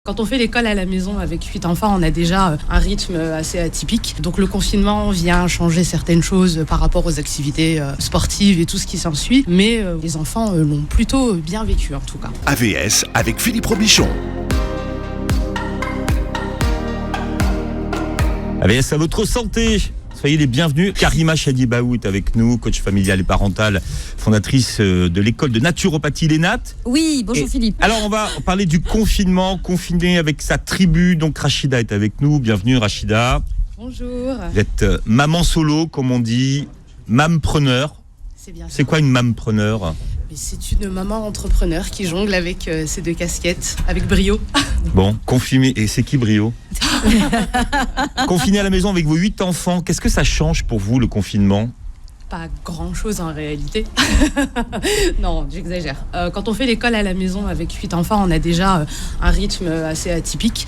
Quand on fait l'école à la maison avec 8 enfants, on a déjà un rythme assez atypique. Donc le confinement vient changer certaines choses par rapport aux activités sportives et tout ce qui s'ensuit. Mais les enfants l'ont plutôt bien vécu en tout cas. AVS avec Philippe Robichon. AVS à votre santé. Soyez les bienvenus. Karima Chadibaou est avec nous, coach familial et parental, fondatrice de l'école de naturopathie l'ENAT. Oui, bonjour Philippe. Alors on va parler du confinement, confiné avec sa tribu. Donc Rachida est avec nous. Bienvenue Rachida. Bonjour. Vous êtes maman solo, comme on dit, mampreneur. C'est bien ça. C'est quoi une mampreneur ? C'est une maman entrepreneur qui jongle avec ses deux casquettes, avec brio. Bon, confiné. Et c'est qui Brio ? Confiné à la maison avec vos 8 enfants, qu'est-ce que ça change pour vous le confinement ? Pas grand-chose en réalité. Non, j'exagère. Quand on fait l'école à la maison avec 8 enfants, on a déjà un rythme assez atypique.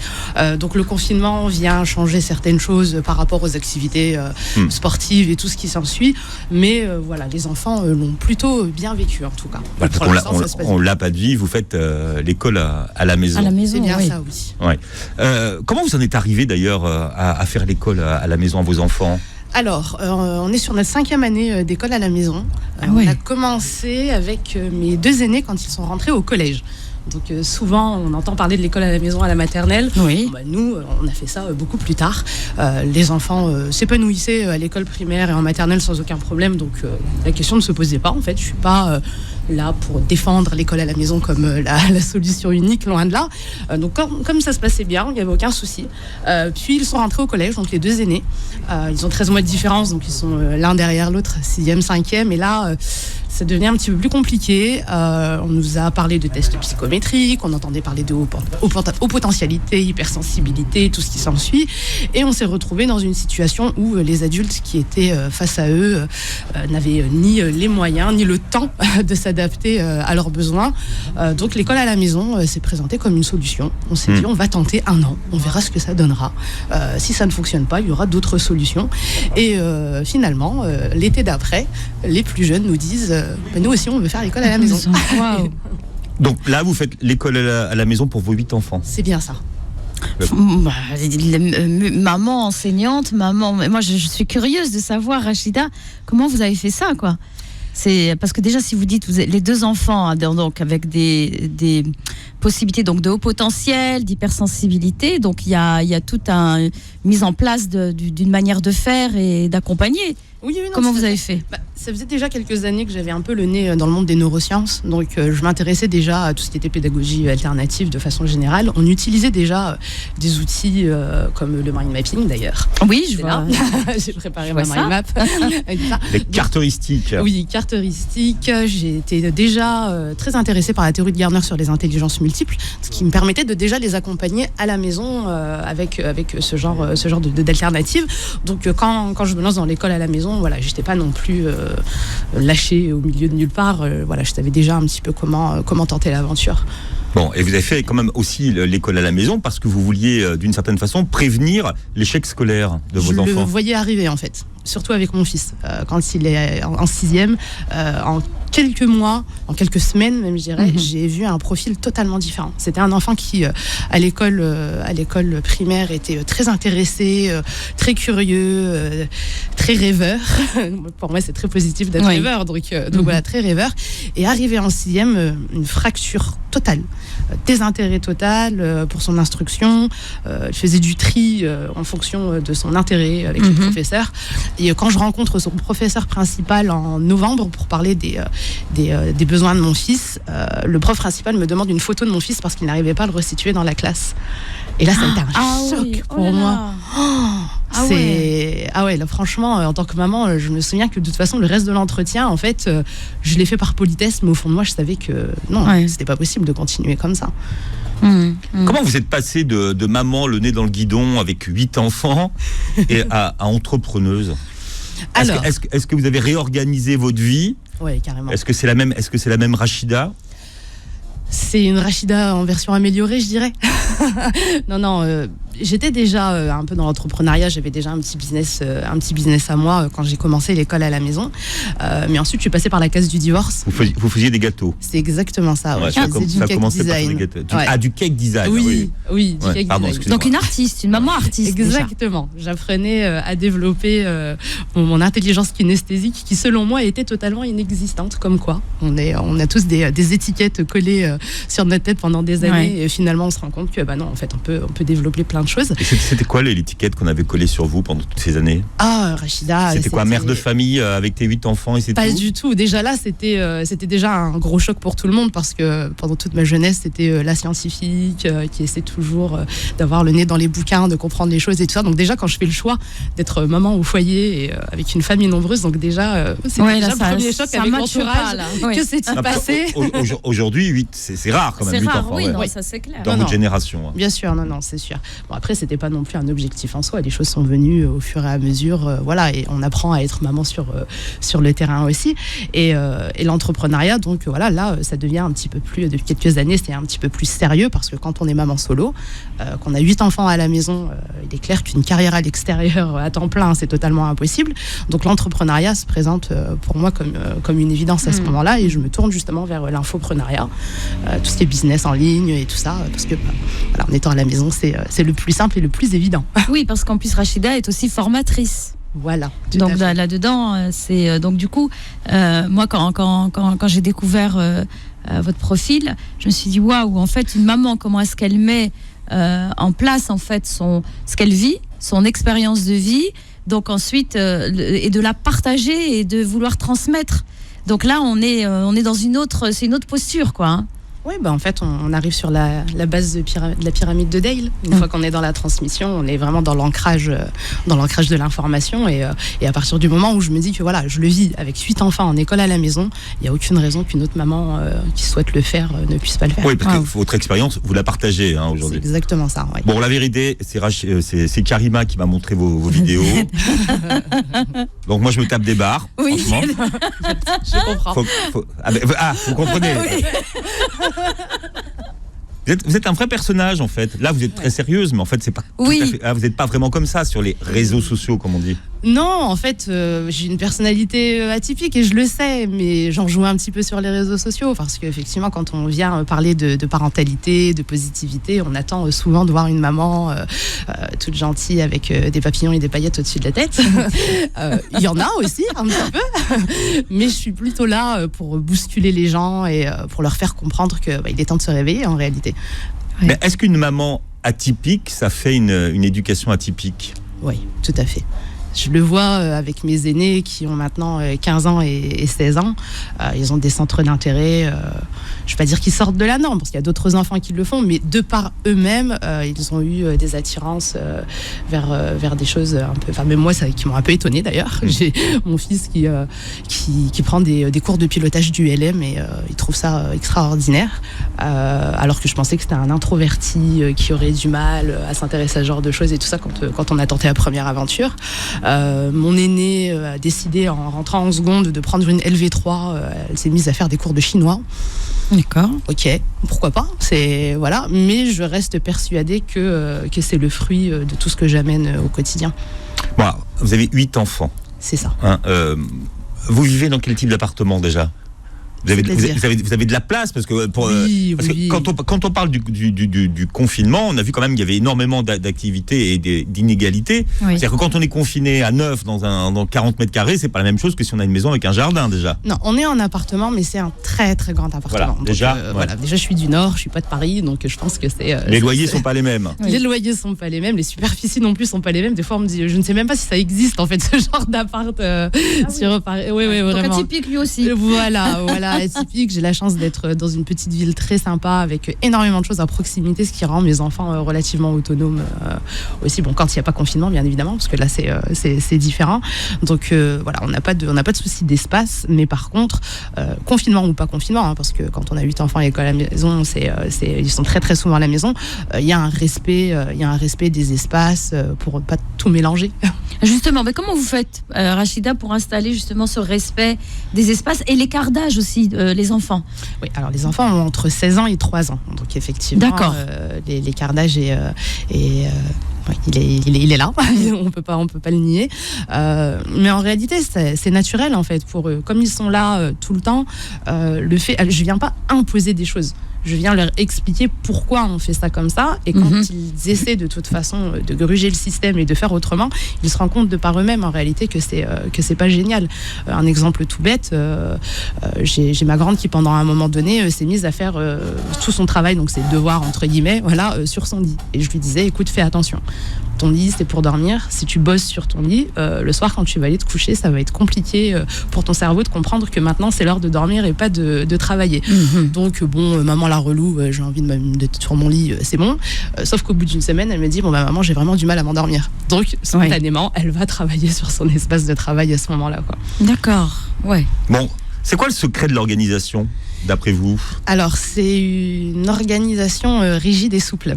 Donc le confinement vient changer certaines choses par rapport aux activités sportives et tout ce qui s'ensuit. Mais voilà, les enfants l'ont plutôt bien vécu en tout cas. Bah, on l'a pas dit, vous faites l'école à la maison. À la maison, c'est bien oui. ça, oui. Ouais. Comment vous en êtes arrivé d'ailleurs à faire l'école à la maison à vos enfants ? Alors, on est sur notre 5e année d'école à la maison. Ouais. On a commencé avec mes 2 aînés quand ils sont rentrés au collège. Donc souvent, on entend parler de l'école à la maison à la maternelle. Oui. Nous, on a fait ça beaucoup plus tard. Les enfants s'épanouissaient à l'école primaire et en maternelle sans aucun problème. Donc la question ne se posait pas. En fait, je suis pas là pour défendre l'école à la maison comme la solution unique, loin de là. Donc comme ça se passait bien, il n'y avait aucun souci. Puis ils sont rentrés au collège, donc les 2 aînés. Ils ont 13 mois de différence, donc ils sont l'un derrière l'autre, 6e, 5e. Et là, ça devenait un petit peu plus compliqué. On nous a parlé de tests psychométriques, on entendait parler de haut potentialité, hypersensibilité, tout ce qui s'ensuit. Et on s'est retrouvés dans une situation où les adultes qui étaient face à eux n'avaient ni les moyens, ni le temps de s'adapter à leurs besoins. Donc l'école à la maison s'est présentée comme une solution. On s'est dit, on va tenter 1 an, on verra ce que ça donnera. Si ça ne fonctionne pas, il y aura d'autres solutions. Et finalement, l'été d'après, les plus jeunes nous disent nous aussi on veut faire l'école à la maison. Wow. Donc là, vous faites l'école à la maison pour vos 8 enfants. C'est bien ça. Maman enseignante, maman. Moi, je suis curieuse de savoir, Rachida, comment vous avez fait ça, quoi. C'est parce que déjà, si vous dites, vous avez les 2 enfants, donc avec des possibilités donc de haut potentiel, d'hypersensibilité, donc il y a toute une mise en place d'une manière de faire et d'accompagner. Oui, non, comment vous avez fait ? Ça faisait déjà quelques années que j'avais un peu le nez dans le monde des neurosciences, donc je m'intéressais déjà à tout ce qui était pédagogie alternative de façon générale. On utilisait déjà des outils comme le mind mapping d'ailleurs. Oui, je C'est vois. là. J'ai préparé ma mind map. Les cartes heuristiques. Oui, cartes heuristiques. J'ai été déjà très intéressée par la théorie de Gardner sur les intelligences multiples, ce qui me permettait de déjà les accompagner à la maison avec ce genre d'alternatives. Donc quand je me lance dans l'école à la maison, voilà, j'étais pas non plus lâchée au milieu de nulle part. Voilà, je savais déjà un petit peu comment tenter l'aventure. Bon, et vous avez fait quand même aussi l'école à la maison parce que vous vouliez d'une certaine façon prévenir l'échec scolaire de vos enfants. Je le voyais arriver en fait, surtout avec mon fils. Quand il est en 6e, en quelques mois, en quelques semaines même je dirais, j'ai vu un profil totalement différent. C'était un enfant qui à l'école primaire était très intéressé, très curieux, très rêveur. Pour moi c'est très positif d'être rêveur, donc voilà, très rêveur. Et arrivé en 6e, une fracture totale, désintérêt total pour son instruction. Il faisait du tri en fonction de son intérêt avec les professeurs. Et quand je rencontre son professeur principal en novembre pour parler des besoins de mon fils, le prof principal me demande une photo de mon fils parce qu'il n'arrivait pas à le restituer dans la classe. Et là, ça a été un choc pour moi. Là, franchement, en tant que maman, je me souviens que de toute façon, le reste de l'entretien, en fait, je l'ai fait par politesse, mais au fond de moi, je savais que non, c'était pas possible de continuer comme ça. Comment vous êtes passée de maman le nez dans le guidon avec 8 enfants et à entrepreneuse ? Alors, est-ce que vous avez réorganisé votre vie ? Oui, carrément. Est-ce que c'est la même Rachida ? C'est une Rachida en version améliorée, je dirais. Non, j'étais déjà un peu dans l'entrepreneuriat, j'avais déjà un petit business à moi quand j'ai commencé l'école à la maison. Mais ensuite, je suis passée par la case du divorce. Vous faisiez des gâteaux. C'est exactement ça. Ouais, Ouais. ça a cake commencé par des design. gâteaux. Ouais. Du cake design. Oui, du Ouais, cake pardon, design. excusez-moi. Donc une artiste, une maman artiste. déjà. Exactement. J'apprenais à développer mon intelligence kinesthésique qui, selon moi, était totalement inexistante. Comme quoi, on a tous des étiquettes collées sur notre tête pendant des années. Ouais. Et finalement, on se rend compte que non, en fait, on peut développer plein de choses. Et c'était quoi l'étiquette qu'on avait collée sur vous pendant toutes ces années? Ah, Rachida. C'était quoi, mère de famille avec tes 8 enfants et c'est Pas tout? du tout. Déjà là, c'était déjà un gros choc pour tout le monde parce que pendant toute ma jeunesse, c'était la scientifique qui essaie toujours d'avoir le nez dans les bouquins, de comprendre les choses et tout ça. Donc déjà, quand je fais le choix d'être maman au foyer et avec une famille nombreuse, donc déjà, c'est Ouais, déjà là, le ça- premier choc ça avec matche l'entourage. pas, là. Oui. Que s'est-il Ah, passé? Aujourd'hui, 8, c'est rare quand même, C'est 8 rare, enfants. oui, ouais. non, ça c'est clair. Dans Non, votre non. génération. hein. Bien sûr, non, c'est sûr. Bon, après, c'était pas non plus un objectif en soi. Les choses sont venues au fur et à mesure, voilà, et on apprend à être maman sur le terrain aussi. Et l'entrepreneuriat, donc voilà, là, ça devient un petit peu plus, depuis quelques années, c'est un petit peu plus sérieux parce que quand on est maman solo, qu'on a 8 enfants à la maison, il est clair qu'une carrière à l'extérieur à temps plein, c'est totalement impossible. Donc l'entrepreneuriat se présente pour moi comme une évidence à ce moment-là, et je me tourne justement vers l'infoprenariat, tout ce qui est business en ligne et tout ça, parce que voilà, en étant à la maison, c'est le plus simple et le plus évident. Oui, parce qu'en plus Rachida est aussi formatrice. Voilà. tout Donc à fait. là-dedans, c'est donc du coup, moi quand j'ai découvert votre profil, je me suis dit waouh, en fait une maman, comment est-ce qu'elle met en place en fait ce qu'elle vit, son expérience de vie, donc ensuite et de la partager et de vouloir transmettre. Donc là on est dans une autre posture quoi. Hein. Oui, en fait, on arrive sur la base de la pyramide de Dale. Une fois qu'on est dans la transmission, on est vraiment dans l'ancrage de l'information. Et à partir du moment où je me dis que voilà, je le vis avec 8 enfants en école à la maison, il n'y a aucune raison qu'une autre maman qui souhaite le faire ne puisse pas le faire. Oui, parce que votre expérience, vous la partagez C'est aujourd'hui. exactement ça. Ouais. Bon, la vérité, c'est Karima qui m'a montré vos vidéos. Donc moi, je me tape des barres, Oui. franchement. Je comprends. Vous comprenez. Vous êtes un vrai personnage en fait. Là, vous êtes très sérieuse, mais en fait, c'est pas. Oui. Tout à fait, vous n'êtes pas vraiment comme ça sur les réseaux sociaux, comme on dit. Non, en fait, j'ai une personnalité atypique et je le sais, mais j'en joue un petit peu sur les réseaux sociaux parce qu'effectivement, quand on vient parler de parentalité, de positivité, on attend souvent de voir une maman toute gentille avec des papillons et des paillettes au-dessus de la tête. Il y en a aussi un petit peu, mais je suis plutôt là pour bousculer les gens et pour leur faire comprendre qu'il est temps de se réveiller en réalité. Ouais. Mais est-ce qu'une maman atypique, ça fait une éducation atypique? Oui, tout à fait. Je le vois avec mes aînés qui ont maintenant 15 ans et 16 ans. Ils ont des centres d'intérêt, je ne vais pas dire qu'ils sortent de la norme, parce qu'il y a d'autres enfants qui le font, mais de par eux-mêmes, ils ont eu des attirances vers des choses un peu... Enfin, même moi, qui m'ont un peu étonnée d'ailleurs. J'ai mon fils qui prend des cours de pilotage du LM et il trouve ça extraordinaire, alors que je pensais que c'était un introverti qui aurait du mal à s'intéresser à ce genre de choses et tout ça quand on a tenté la première aventure. Mon aînée a décidé en rentrant en seconde de prendre une LV3. Elle s'est mise à faire des cours de chinois. D'accord. Ok, pourquoi pas, voilà. Mais je reste persuadée que c'est le fruit de tout ce que j'amène au quotidien. Bon, vous avez 8 enfants. C'est ça. Hein, vous vivez dans quel type d'appartement déjà? Vous avez de la place parce que, Oui. quand on parle du confinement, on a vu quand même qu'il y avait énormément d'activités et d'inégalités. Oui. C'est-à-dire que quand on est confiné à 9 dans 40 mètres carrés, c'est pas la même chose que si on a une maison avec un jardin déjà. Non, on est en appartement, mais c'est un très très grand appartement. Voilà, Donc, déjà, voilà, déjà, je suis du Nord, je suis pas de Paris, donc je pense que c'est. Les loyers sont pas les mêmes. Les loyers sont pas les mêmes, les superficies non plus sont pas les mêmes. Des fois, on me dit, je ne sais même pas si ça existe en fait, ce genre d'appart sur Paris. Oui, Donc vraiment. atypique lui aussi. Voilà, atypique. J'ai la chance d'être dans une petite ville très sympa avec énormément de choses à proximité, ce qui rend mes enfants relativement autonomes aussi. Bon, quand il n'y a pas confinement, bien évidemment, parce que là c'est différent. Donc voilà, on n'a pas de souci d'espace, mais par contre, confinement ou pas confinement, hein, parce que quand on a 8 enfants à l'école à la maison, ils sont très très souvent à la maison. Il y a un respect des espaces pour pas tout mélanger. Justement, mais comment vous faites, Rachida, pour installer justement ce respect des espaces et l'écart d'âge aussi? aussi, les enfants. Oui, alors les enfants ont entre 16 ans et 3 ans. Donc effectivement, D'accord. L'écart d'âge ouais, il est là, on peut pas le nier. Mais en réalité, c'est naturel en fait pour eux. Comme ils sont là tout le temps, je viens pas imposer des choses. Je viens leur expliquer pourquoi on fait ça comme ça. Et quand ils essaient de toute façon de gruger le système et de faire autrement, ils se rendent compte de par eux-mêmes en réalité que c'est pas génial. Un exemple tout bête, j'ai ma grande qui pendant un moment donné s'est mise à faire tout son travail, donc ses devoirs entre guillemets, voilà, sur son lit. Et je lui disais, écoute, fais attention. Ton lit, c'est pour dormir. Si tu bosses sur ton lit, le soir, quand tu vas aller te coucher, ça va être compliqué pour ton cerveau de comprendre que maintenant, c'est l'heure de dormir et pas de travailler. Donc, bon, maman la relou, j'ai envie d'être sur mon lit, c'est bon. Sauf qu'au bout d'une semaine, elle me dit, bon, bah, maman, j'ai vraiment du mal à m'endormir. Donc, spontanément, elle va travailler sur son espace de travail à ce moment-là, quoi. D'accord, ouais. Bon, c'est quoi le secret de l'organisation, d'après vous ? Alors, c'est une organisation rigide et souple.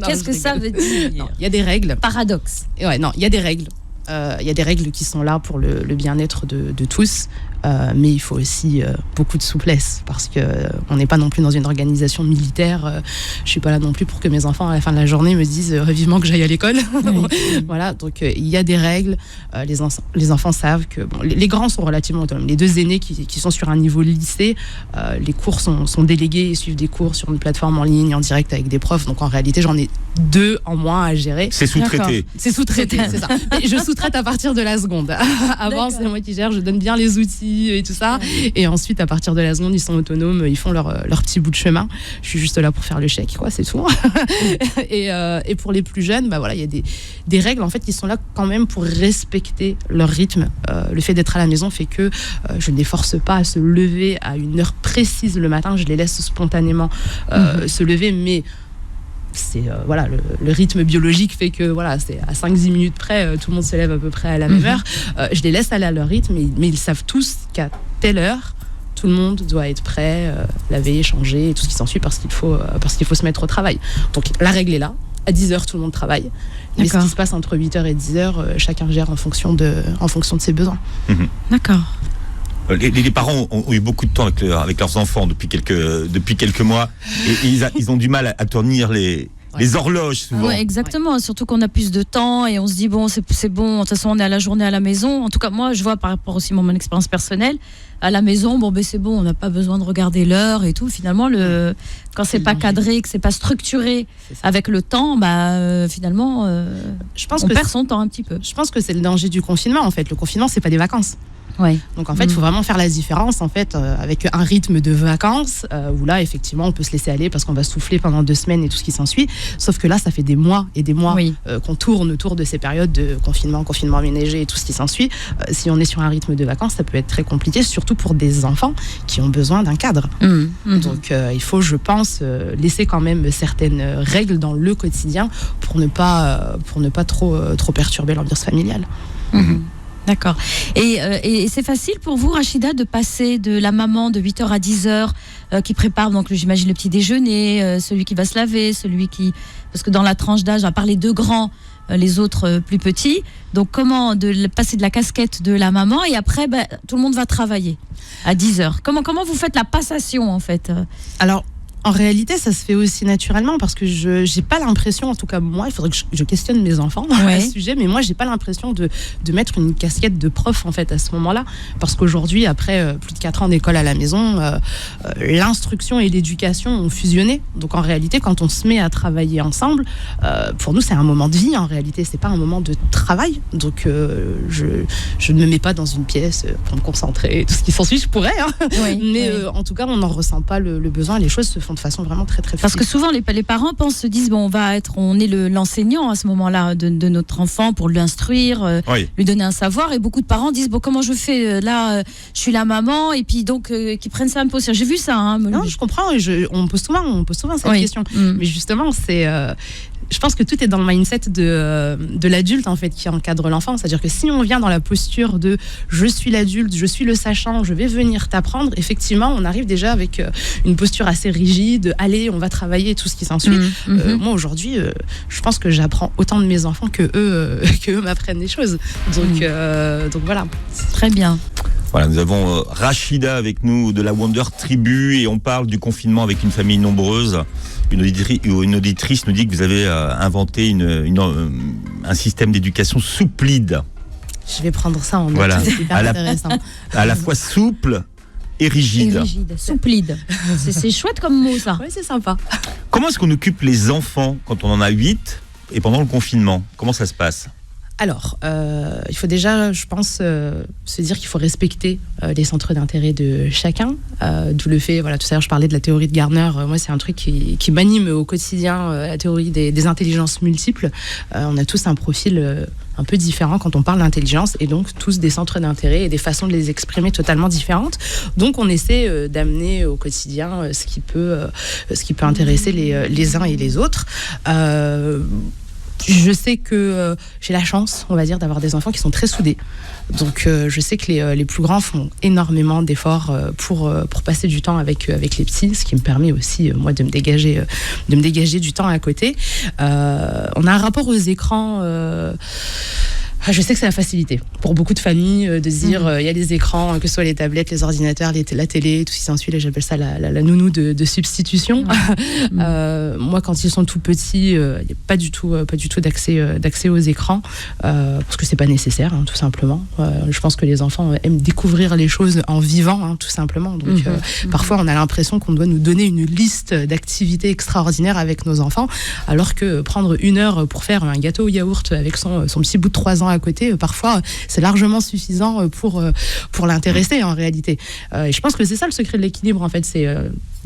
Qu'est-ce que ça veut dire ? Il y a des règles. Paradoxe. Ouais, non, il y a des règles. Il y a des règles qui sont là pour le bien-être de tous. Mais il faut aussi beaucoup de souplesse parce que on n'est pas non plus dans une organisation militaire. Je suis pas là non plus pour que mes enfants à la fin de la journée me disent vivement que j'aille à l'école. Voilà, donc il y a des règles. Les enfants savent que les grands sont relativement autonomes. Les deux aînés qui sont sur un niveau lycée, les cours sont délégués et suivent des cours sur une plateforme en ligne en direct avec des profs. Donc en réalité, j'en ai 2 en moins à gérer. C'est sous-traité. C'est sous-traité, c'est ça. Mais je sous-traite à partir de la seconde. Avant, c'est moi qui gère. Je donne bien les outils et tout ça. Et ensuite, à partir de la seconde, ils sont autonomes, ils font leur petit bout de chemin. Je suis juste là pour faire le chèque, quoi, c'est tout. Et pour les plus jeunes, bah voilà, il y a des règles en fait qui sont là quand même pour respecter leur rythme. Le fait d'être à la maison fait que je ne les force pas à se lever à une heure précise le matin. Je les laisse spontanément se lever, mais c'est voilà, le rythme biologique fait que voilà, c'est à 5-10 minutes près, tout le monde se lève à peu près à la même heure. Je les laisse aller à leur rythme, mais ils savent tous qu'à telle heure tout le monde doit être prêt, laver, changer et tout ce qui s'ensuit parce qu'il faut se mettre au travail. Donc la règle est là, à 10h tout le monde travaille, mais ce qui se passe entre 8h et 10h, chacun gère en fonction de ses besoins. D'accord. Les parents ont eu beaucoup de temps avec leurs enfants depuis quelques mois et ils ont du mal à tournir les horloges souvent. Ouais, exactement, surtout qu'on a plus de temps et on se dit bon c'est bon, de toute façon on est à la journée à la maison. En tout cas moi je vois par rapport aussi à mon expérience personnelle, à la maison c'est bon, on n'a pas besoin de regarder l'heure et tout. Finalement quand c'est pas cadré, que c'est pas structuré avec le temps, finalement je pense on perd son temps un petit peu. Je pense que c'est le danger du confinement en fait. Le confinement c'est pas des vacances. Ouais. Donc en fait, il faut vraiment faire la différence en fait avec un rythme de vacances où là effectivement on peut se laisser aller parce qu'on va souffler pendant 2 semaines et tout ce qui s'ensuit. Sauf que là, ça fait des mois et des mois qu'on tourne autour de ces périodes de confinement ménager et tout ce qui s'ensuit. Si on est sur un rythme de vacances, ça peut être très compliqué, surtout pour des enfants qui ont besoin d'un cadre. Donc il faut, je pense, laisser quand même certaines règles dans le quotidien pour ne pas trop perturber l'ambiance familiale. D'accord. Et c'est facile pour vous, Rachida, de passer de la maman de 8h à 10h qui prépare, donc j'imagine, le petit déjeuner, celui qui va se laver, parce que dans la tranche d'âge, à part les 2 grands, les autres plus petits, donc comment passer de la casquette de la maman et après, tout le monde va travailler à 10h. Comment vous faites la passation, en fait ? Alors, en réalité, ça se fait aussi naturellement parce que je n'ai pas l'impression, en tout cas moi, il faudrait que je questionne mes enfants à ce sujet, mais moi, j'ai pas l'impression de mettre une casquette de prof en fait à ce moment-là, parce qu'aujourd'hui, après plus de 4 ans d'école à la maison, l'instruction et l'éducation ont fusionné. Donc en réalité, quand on se met à travailler ensemble, pour nous, c'est un moment de vie en réalité, c'est pas un moment de travail. Donc je ne me mets pas dans une pièce pour me concentrer, tout ce qui s'ensuit, je pourrais, hein. Mais en tout cas, on n'en ressent pas le besoin, les choses se font de façon vraiment très très fluide. Parce que souvent les parents se disent on est l'enseignant à ce moment-là de notre enfant pour l'instruire, lui donner un savoir, et beaucoup de parents disent comment je fais là, je suis la maman, et puis donc qu'ils prennent ça un peu au sérieux. J'ai vu ça. Non, je comprends, on pose souvent cette question. Mais justement, je pense que tout est dans le mindset de l'adulte en fait qui encadre l'enfant. C'est-à-dire que si on vient dans la posture de je suis l'adulte, je suis le sachant, je vais venir t'apprendre, effectivement, on arrive déjà avec une posture assez rigide. Allez, on va travailler, tout ce qui s'ensuit. Moi aujourd'hui, je pense que j'apprends autant de mes enfants que eux m'apprennent des choses. Donc voilà. Très bien. Voilà, nous avons Rachida avec nous de la Wonder Tribu et on parle du confinement avec une famille nombreuse. Une auditrice nous dit que vous avez inventé un système d'éducation souplide. Je vais prendre ça en note, Voilà. c'est hyper intéressant. À la fois souple et rigide. Souplide. C'est chouette comme mot, ça. Oui, c'est sympa. Comment est-ce qu'on occupe les enfants quand on en a 8 et pendant le confinement? Comment ça se passe? Alors, il faut déjà, je pense, se dire qu'il faut respecter les centres d'intérêt de chacun. D'où le fait, voilà, tout à l'heure je parlais de la théorie de Gardner. Moi, c'est un truc qui m'anime au quotidien, la théorie des intelligences multiples. On a tous un profil un peu différent quand on parle d'intelligence et donc tous des centres d'intérêt et des façons de les exprimer totalement différentes. Donc, on essaie d'amener au quotidien ce qui peut intéresser les uns et les autres. Je sais que j'ai la chance, on va dire, d'avoir des enfants qui sont très soudés. Donc, je sais que les plus grands font énormément d'efforts pour passer du temps avec les petits, ce qui me permet aussi, moi, de me dégager du temps à côté. On a un rapport aux écrans... je sais que c'est la facilité pour beaucoup de familles de se dire il y a les écrans, que ce soit les tablettes, les ordinateurs, la télé, tout ce qui s'ensuit. J'appelle ça la nounou de substitution. Moi, quand ils sont tout petits, il n'y a pas du tout d'accès aux écrans parce que c'est pas nécessaire, tout simplement. Je pense que les enfants aiment découvrir les choses en vivant, tout simplement. Donc parfois, on a l'impression qu'on doit nous donner une liste d'activités extraordinaires avec nos enfants, alors que prendre 1 heure pour faire un gâteau au yaourt avec son petit bout de 3 ans à côté, parfois c'est largement suffisant pour l'intéresser en réalité. Et je pense que c'est ça le secret de l'équilibre en fait, c'est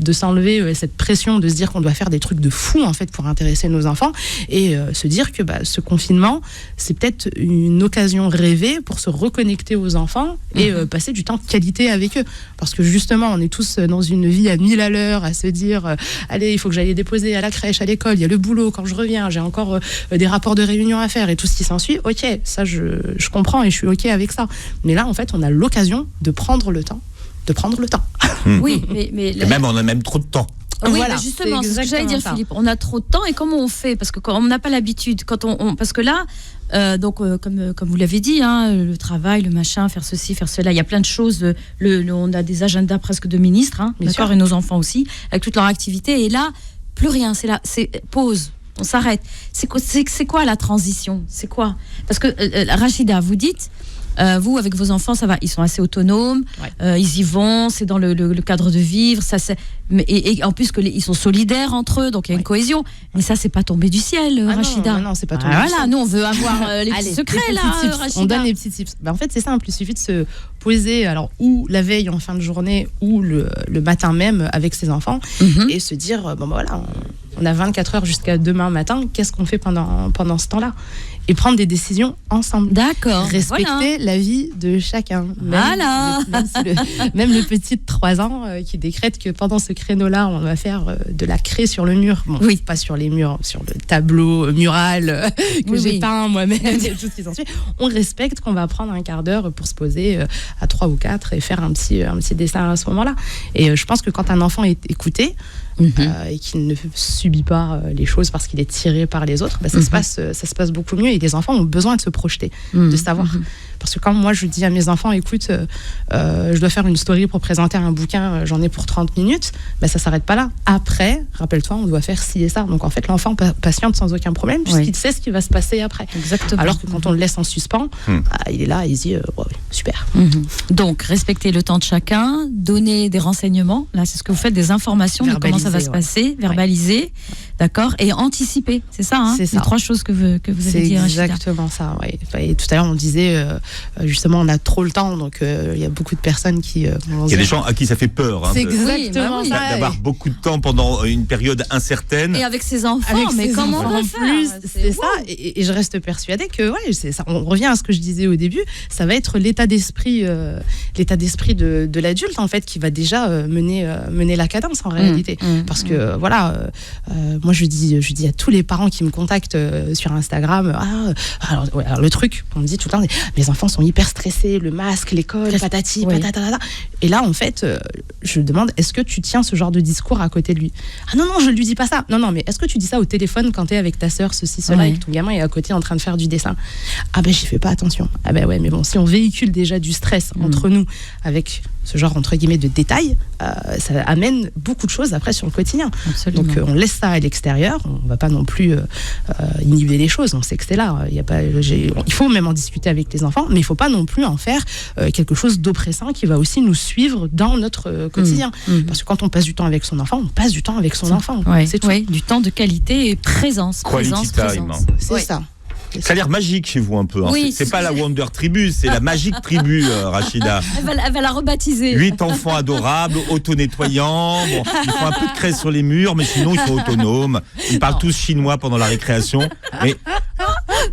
de s'enlever cette pression de se dire qu'on doit faire des trucs de fou en fait pour intéresser nos enfants et se dire que ce confinement c'est peut-être une occasion rêvée pour se reconnecter aux enfants et passer du temps de qualité avec eux, parce que justement on est tous dans une vie à 1000 à l'heure à se dire allez, il faut que j'aille les déposer à la crèche, à l'école, il y a le boulot, quand je reviens j'ai encore des rapports de réunion à faire et tout ce qui s'ensuit. Ok, ça je comprends et je suis ok avec ça, mais là en fait on a l'occasion de prendre le temps. Oui, mais et même on a même trop de temps. Oui, voilà, justement, c'est ce que j'allais dire, ça. Philippe. On a trop de temps et comment on fait? Parce que quand on n'a pas l'habitude, quand parce que là, comme vous l'avez dit, le travail, le machin, faire ceci, faire cela, il y a plein de choses. On a des agendas presque de ministres, d'accord, et nos enfants aussi, avec toute leur activité. Et là, plus rien. C'est pause. On s'arrête. C'est quoi la transition? C'est quoi? Parce que Rachida, vous dites. Vous, avec vos enfants, ça va, ils sont assez autonomes, ils y vont, c'est dans le cadre de vivre, ça, et en plus ils sont solidaires entre eux, donc il y a une cohésion. Mais ça, c'est pas tombé du ciel, Rachida. Non, c'est pas tombé du ciel. Voilà, nous on veut avoir les petits secrets là, Rachida. On donne les petits tips. En fait, c'est simple, il suffit de se poser, alors ou la veille en fin de journée ou le matin même avec ses enfants et se dire voilà, on a 24 heures jusqu'à demain matin, qu'est-ce qu'on fait pendant ce temps-là? Et prendre des décisions ensemble. D'accord. Respecter la vie de chacun. Même le petit de 3 ans qui décrète que pendant ce créneau-là, on va faire de la craie sur le mur. Bon, pas sur les murs, sur le tableau mural que j'ai peint moi-même et tout ce qui s'ensuit. On respecte qu'on va prendre un quart d'heure pour se poser à 3 ou 4 et faire un petit dessin à ce moment-là. Et je pense que quand un enfant est écouté, et qu'il ne subit pas les choses parce qu'il est tiré par les autres, ça se passe beaucoup mieux. Et les enfants ont besoin de se projeter, de savoir. Parce que quand moi je dis à mes enfants, écoute, je dois faire une story pour présenter un bouquin, j'en ai pour 30 minutes, ça s'arrête pas là. Après, rappelle-toi, on doit faire ci et ça. Donc en fait, l'enfant patiente sans aucun problème, puisqu'il sait ce qui va se passer après. Exactement. Alors que quand on le laisse en suspens, il est là, il se dit, super. Donc, respecter le temps de chacun, donner des renseignements, là c'est ce que vous faites, des informations de comment ça va se passer, verbaliser, d'accord, et anticiper, c'est ça, c'est ça. Les 3 choses que vous avez dit, Rachida. C'est exactement ça, Et tout à l'heure on disait, justement on a trop le temps, donc il y a beaucoup de personnes qui... il y a des gens à qui ça fait peur. C'est exactement ça. D'avoir beaucoup de temps pendant une période incertaine. Et avec ses enfants, mais comment on va faire? Plus, c'est ça, et je reste persuadée que, c'est ça. On revient à ce que je disais au début, ça va être l'état d'esprit de l'adulte, en fait, qui va déjà mener la cadence, en réalité. Parce que, moi je dis à tous les parents qui me contactent sur Instagram, alors le truc qu'on me dit tout le temps, mes enfants sont hyper stressés, le masque, l'école, patati, patata. Et là, en fait, je demande, est-ce que tu tiens ce genre de discours à côté de lui? Ah non, je lui dis pas ça. Non, mais est-ce que tu dis ça au téléphone quand t'es avec ta sœur, ceci, cela, et que ton gamin est à côté en train de faire du dessin? Ah ben, j'y fais pas attention. Ah ben ouais, mais bon, si on véhicule déjà du stress entre nous avec ce genre, entre guillemets, de détails, ça amène beaucoup de choses après sur le quotidien. Absolument. Donc, on laisse ça à l'extérieur. On va pas non plus inhiber les choses. On sait que c'est là. Il faut même en discuter avec les enfants, mais il faut pas non plus en faire quelque chose d'oppressant qui va aussi nous suivre dans notre quotidien. Parce que quand on passe du temps avec son enfant, on passe du temps avec son enfant. C'est tout. Du temps de qualité et présence. Quality time. C'est ça. Ça a l'air magique chez vous un peu. Hein. Oui, c'est pas la Wonder Tribu, c'est la Magique Tribu, Rachida. Elle va la rebaptiser. 8 enfants adorables, auto-nettoyants. Bon, ils font un peu de craie sur les murs, mais sinon ils sont autonomes. Ils parlent tous chinois pendant la récréation. Mais...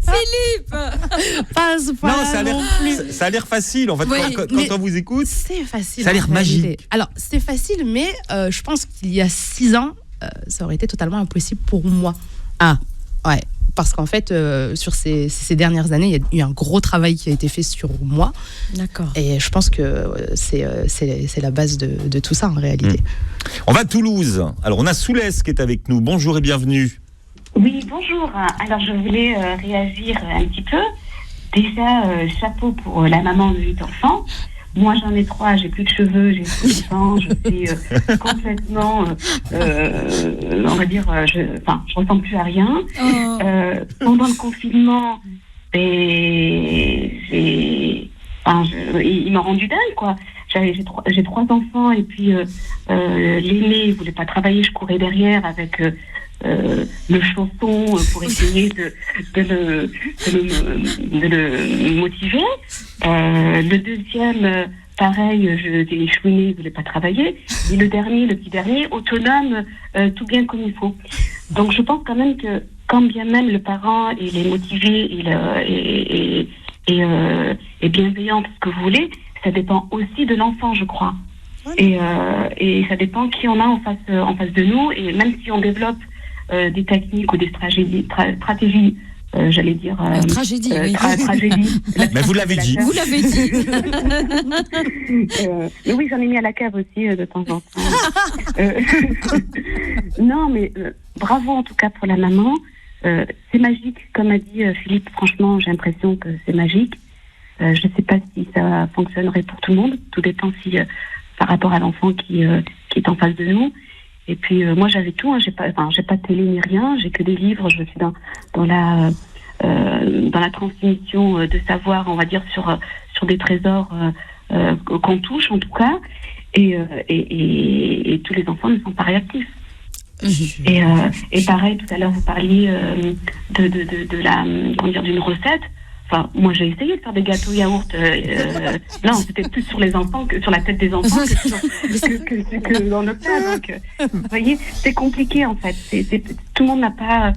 Philippe, ça a l'air facile en fait. Quand on vous écoute, c'est facile. Ça a l'air magique. Alors c'est facile, mais je pense qu'il y a 6 ans, ça aurait été totalement impossible pour moi. Ouais. Parce qu'en fait, sur ces dernières années, il y a eu un gros travail qui a été fait sur moi. D'accord. Et je pense que c'est la base de tout ça en réalité. On va à Toulouse. Alors on a Soulès qui est avec nous. Bonjour et bienvenue. Oui, bonjour. Alors je voulais réagir un petit peu. Déjà, chapeau pour la maman de 8 enfants. Moi, j'en ai 3, j'ai plus de cheveux, j'ai plus de sang, je suis complètement, on va dire, je ressemble plus à rien. Pendant le confinement, il m'a rendu dingue, quoi. J'ai 3 enfants et puis l'aîné, il voulait pas travailler, je courais derrière avec le chausson pour essayer de le motiver. Le deuxième, pareil, j'ai chouiné, il voulait pas travailler. Et le petit dernier, autonome, tout bien comme il faut. Donc je pense quand même que quand bien même le parent il est motivé, et bienveillant, tout ce que vous voulez, ça dépend aussi de l'enfant, je crois. Et ça dépend qui on a en face de nous. Et même si on développe des techniques ou des stratégies, j'allais dire... tragédie, oui. Tragédie. Mais vous l'avez dit. Vous l'avez dit. Mais oui, j'en ai mis à la cave aussi de temps en temps. Non, mais bravo en tout cas pour la maman. C'est magique, comme a dit Philippe. Franchement, j'ai l'impression que c'est magique. Je ne sais pas si ça fonctionnerait pour tout le monde. Tout dépend par rapport à l'enfant qui est en face de nous. Et puis moi j'avais tout, hein. J'ai pas de télé ni rien, j'ai que des livres. Je suis dans la transmission de savoir, on va dire sur des trésors qu'on touche en tout cas. Et tous les enfants ne sont pas réactifs. Et pareil, tout à l'heure vous parliez d'une recette. Enfin, moi j'ai essayé de faire des gâteaux yaourt. Non, c'était plus sur les enfants que sur la tête des enfants que dans le plat. Donc, vous voyez, c'est compliqué en fait. Tout le monde n'a pas.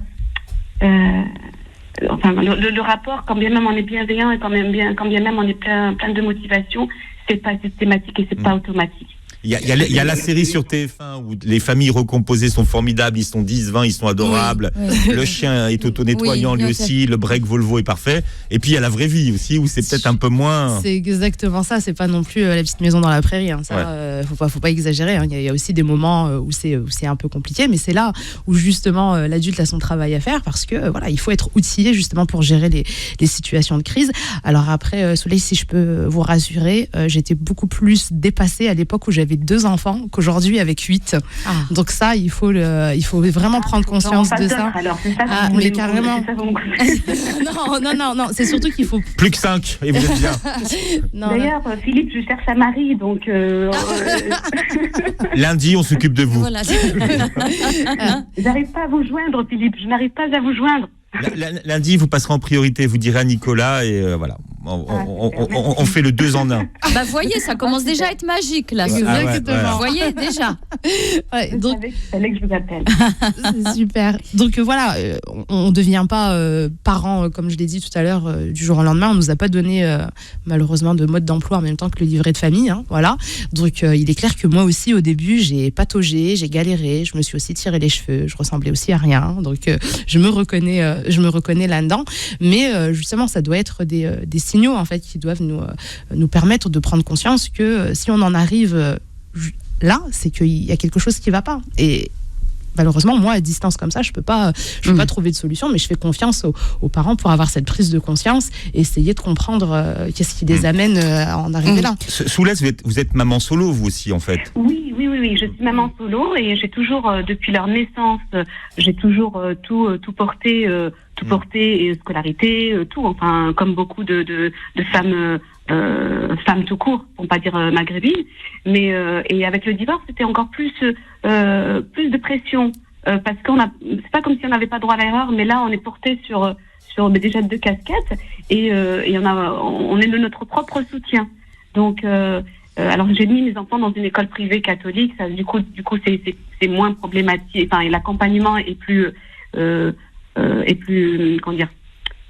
Le rapport, quand bien même on est bienveillant et quand bien même on est plein de motivation, c'est pas systématique et c'est pas automatique. Il y a la série sur TF1 où les familles recomposées sont formidables, ils sont 10, 20, ils sont adorables. Oui. Le chien est auto-nettoyant, lui aussi, le break Volvo est parfait. Et puis il y a la vraie vie aussi où c'est peut-être un peu moins... C'est exactement ça, c'est pas non plus la petite maison dans la prairie. Hein. Ça, faut pas exagérer. Hein. Il y a aussi des moments où c'est un peu compliqué, mais c'est là où justement l'adulte a son travail à faire parce que voilà, il faut être outillé justement pour gérer les situations de crise. Alors après, Soleil, si je peux vous rassurer, j'étais beaucoup plus dépassée à l'époque où j'avais 2 enfants qu'aujourd'hui avec 8. Donc ça, il faut vraiment prendre conscience de ça. Alors, c'est ça mais carrément. Non, c'est surtout qu'il faut... Plus que 5, et vous êtes bien. D'ailleurs, Philippe, je cherche un mari, donc... Lundi, on s'occupe de vous. Voilà. J'arrive pas à vous joindre, Philippe, je n'arrive pas à vous joindre. Lundi, vous passerez en priorité, vous direz à Nicolas, et voilà. on fait le 2 en 1. Bah, vous voyez, ça commence déjà à être magique, là. Exactement. Vous voyez, déjà. Ouais, Je donc savais qu'il fallait que je vous appelle. c'est super. Donc voilà, on ne devient pas parent, comme je l'ai dit tout à l'heure, du jour au lendemain. On nous a pas donné malheureusement de mode d'emploi en même temps que le livret de famille. Hein, voilà. Donc il est clair que moi aussi au début j'ai pataugé, j'ai galéré, je me suis aussi tiré les cheveux, je ressemblais aussi à rien. Donc je me reconnais là-dedans. Mais justement ça doit être des signaux en fait qui doivent nous permettre de prendre conscience que si on en arrive là, c'est qu'il y a quelque chose qui va pas. Et malheureusement, moi, à distance comme ça, je peux pas trouver de solution, mais je fais confiance aux parents pour avoir cette prise de conscience et essayer de comprendre qu'est-ce qui les amène à en arriver là. Soulaise, vous êtes maman solo, vous aussi, en fait. Oui. Je suis maman solo et j'ai toujours, depuis leur naissance, j'ai toujours tout porté, et scolarité, tout. Enfin, comme beaucoup de femmes tout court, pour ne pas dire maghrébines. Mais et avec le divorce, c'était encore plus de pression parce c'est pas comme si on n'avait pas droit à l'erreur, mais là on est porté sur déjà 2 casquettes et on est de notre propre soutien. Donc alors j'ai mis mes enfants dans une école privée catholique, ça du coup c'est moins problématique. Enfin, et l'accompagnement est plus comment dire,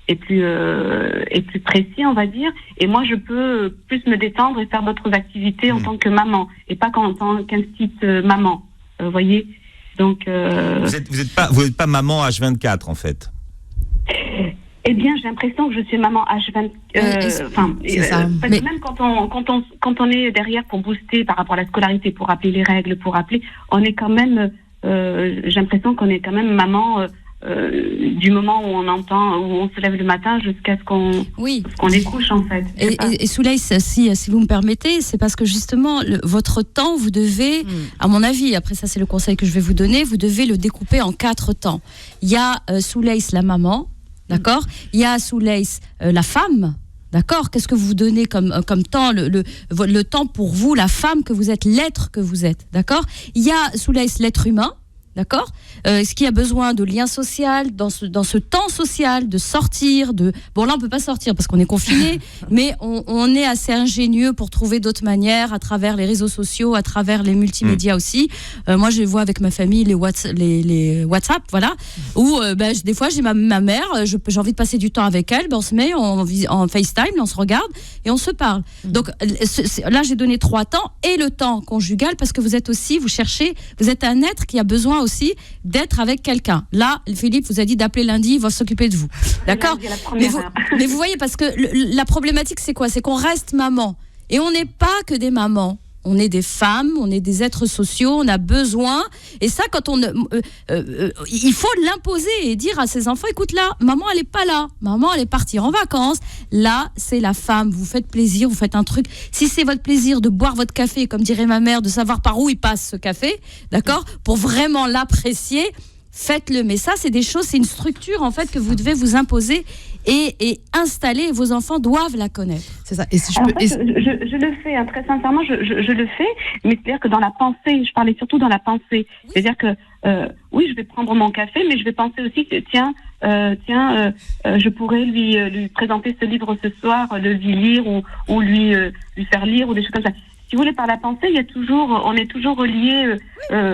est plus précis, on va dire. Et moi, je peux plus me détendre et faire d'autres activités en tant que maman et pas en tant qu'instite maman. Voyez. Donc. Vous êtes pas maman H24 en fait. Eh bien, j'ai l'impression que je suis maman H24. C'est ça. Parce que même quand on est derrière pour booster par rapport à la scolarité, pour rappeler les règles, on est quand même. J'ai l'impression qu'on est quand même maman. Du moment où on se lève le matin jusqu'à ce qu'on les couche en fait. Et Soulaïs, si vous me permettez, c'est parce que justement votre temps, vous devez, à mon avis, après ça c'est le conseil que je vais vous donner, vous devez le découper en 4 temps. Il y a Soulaïs la maman, d'accord. Il y a Soulaïs la femme. D'accord. Qu'est-ce que vous donnez comme temps, le temps pour vous, la femme que vous êtes, l'être que vous êtes, d'accord. Il y a Soulaïs l'être humain. D'accord. Est-ce qu'il y a besoin de lien social dans ce temps social, de sortir, bon là on peut pas sortir parce qu'on est confiné, mais on est assez ingénieux pour trouver d'autres manières à travers les réseaux sociaux, à travers les multimédias aussi. Moi je vois avec ma famille les WhatsApp, voilà, où des fois j'ai ma mère, j'ai envie de passer du temps avec elle, on se met en FaceTime, on se regarde et on se parle. Donc là j'ai donné 3 temps et le temps conjugal parce que vous êtes un être qui a besoin aussi d'être avec quelqu'un. Là, Philippe vous a dit d'appeler lundi, il va s'occuper de vous. D'accord ? Mais vous voyez, parce que la problématique, c'est quoi ? C'est qu'on reste maman. Et on n'est pas que des mamans. On est des femmes, on est des êtres sociaux, on a besoin. Et ça, quand il faut l'imposer et dire à ses enfants, écoute là, maman elle est pas là, maman elle est partie en vacances. Là, c'est la femme. Vous faites plaisir, vous faites un truc. Si c'est votre plaisir de boire votre café, comme dirait ma mère, de savoir par où il passe ce café, d'accord, pour vraiment l'apprécier, faites-le. Mais ça, c'est des choses, c'est une structure en fait que vous devez vous imposer et installer. Vos enfants doivent la connaître. C'est ça. Et si je le fais, hein, très sincèrement, je le fais, mais c'est-à-dire que dans la pensée, je parlais surtout dans la pensée. Oui. C'est-à-dire que, oui, je vais prendre mon café, mais je vais penser aussi que, je pourrais lui présenter ce livre ce soir, le lire ou lui faire lire ou des choses comme ça. Si vous voulez, par la pensée, on est toujours relié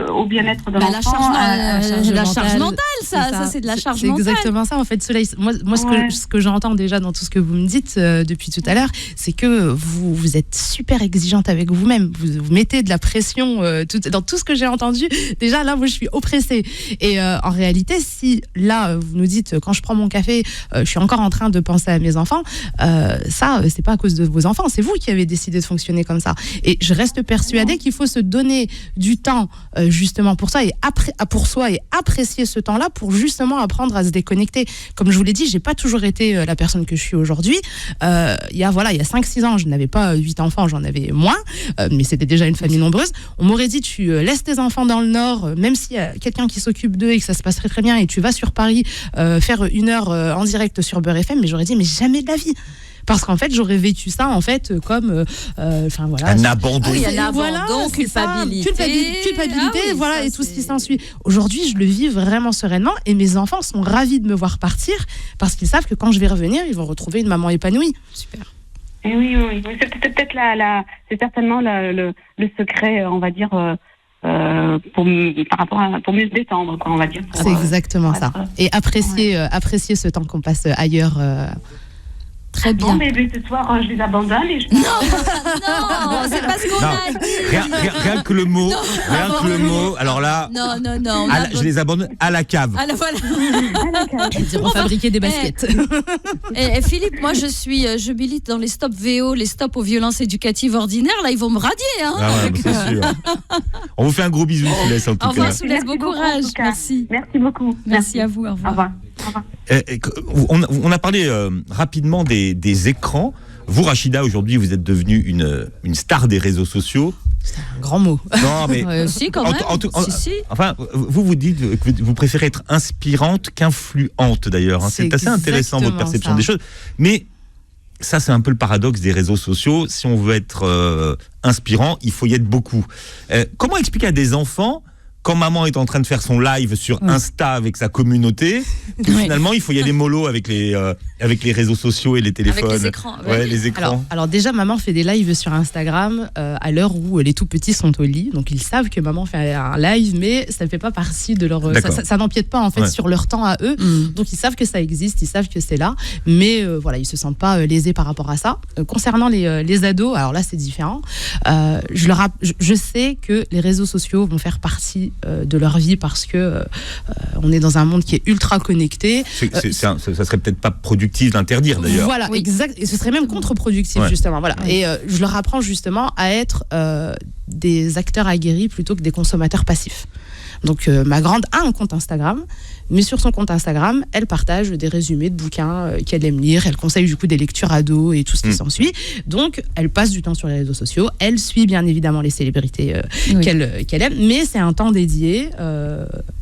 au bien-être de l'enfant. La charge mentale, ça c'est de la charge mentale. C'est exactement ça, en fait, Soleil. Moi ce que j'entends déjà dans tout ce que vous me dites depuis tout à l'heure, c'est que vous êtes super exigeante avec vous-même. Vous mettez de la pression dans tout ce que j'ai entendu. Déjà, là, moi, je suis oppressée. Et en réalité, si là, vous nous dites, quand je prends mon café, je suis encore en train de penser à mes enfants, ça, c'est pas à cause de vos enfants. C'est vous qui avez décidé de fonctionner comme ça. Et je reste persuadée qu'il faut se donner du temps justement pour ça et pour soi et apprécier ce temps-là pour justement apprendre à se déconnecter. Comme je vous l'ai dit, j'ai pas toujours été la personne que je suis aujourd'hui. Il y a 5-6 ans, je n'avais pas 8 enfants, j'en avais moins, mais c'était déjà une famille nombreuse. On m'aurait dit, tu laisses tes enfants dans le Nord, même s'il y a quelqu'un qui s'occupe d'eux et que ça se passe très très bien, et tu vas sur Paris faire 1 heure en direct sur Beurre FM, mais j'aurais dit, mais jamais de la vie. Parce qu'en fait, j'aurais vécu ça en fait comme, enfin voilà, Un abandon. Oui, un abandon, voilà, c'est ça. Culpabilité, Ah oui, voilà, ça, et tout ce qui c'est- s'ensuit. Aujourd'hui, je le vis vraiment sereinement, et mes enfants sont ravis de me voir partir parce qu'ils savent que quand je vais revenir, ils vont retrouver une maman épanouie. Super. Et oui. C'est peut-être c'est certainement le secret, on va dire, pour mieux se détendre, quoi, on va dire. C'est exactement ça. Et apprécier ce temps qu'on passe ailleurs. Très Bon, bien. mais ce soir, je les abandonne et je... Non, c'est pas ce qu'on Non, a dit. rien que le mot, alors là, Non. je les abandonne à la cave. Ah, là, voilà. Ils diront fabriquer des baskets. Et Philippe, moi je milite dans les stops VO, les stops aux violences éducatives ordinaires. Là, ils vont me radier. Hein, Ah ouais, c'est sûr. On vous fait un gros bisou, Soulès, en Au tout revoir, cas. Soulès, bon Merci beaucoup, courage. en tout cas. Merci. Merci beaucoup. Merci à vous. Au Au revoir. revoir. Au revoir. On a parlé rapidement des écrans. Vous, Rachida, aujourd'hui, vous êtes devenue une star des réseaux sociaux. C'est un grand mot. Non, mais Si, quand même. Si. enfin, vous dites que vous préférez être inspirante qu'influente, d'ailleurs. Hein. C'est assez intéressant, votre perception des choses. Mais ça, c'est un peu le paradoxe des réseaux sociaux. Si on veut être inspirant, il faut y être beaucoup. Comment expliquer à des enfants, quand maman est en train de faire son live sur Insta avec sa communauté, que finalement, il faut y aller mollo avec les réseaux sociaux et les téléphones. Avec les écrans. Ouais, les écrans. Alors déjà, maman fait des lives sur Instagram à l'heure où les tout petits sont au lit. Donc ils savent que maman fait un live, mais ça ne fait pas partie de leur... Ça n'empiète pas en fait sur leur temps à eux. Donc ils savent que ça existe, ils savent que c'est là. Mais voilà, ils ne se sentent pas lésés par rapport à ça. Concernant les ados, alors là c'est différent. Je sais que les réseaux sociaux vont faire partie de leur vie parce que on est dans un monde qui est ultra connecté. Ça serait peut-être pas productif d'interdire d'ailleurs. Voilà, exact. Et ce serait même contre-productif justement. Voilà. Et je leur apprends justement à être des acteurs aguerris plutôt que des consommateurs passifs. Donc ma grande a un compte Instagram, mais sur son compte Instagram, elle partage des résumés de bouquins qu'elle aime lire, elle conseille du coup des lectures ados et tout ce qui s'ensuit. Donc elle passe du temps sur les réseaux sociaux, elle suit bien évidemment les célébrités qu'elle aime, mais c'est un temps dédié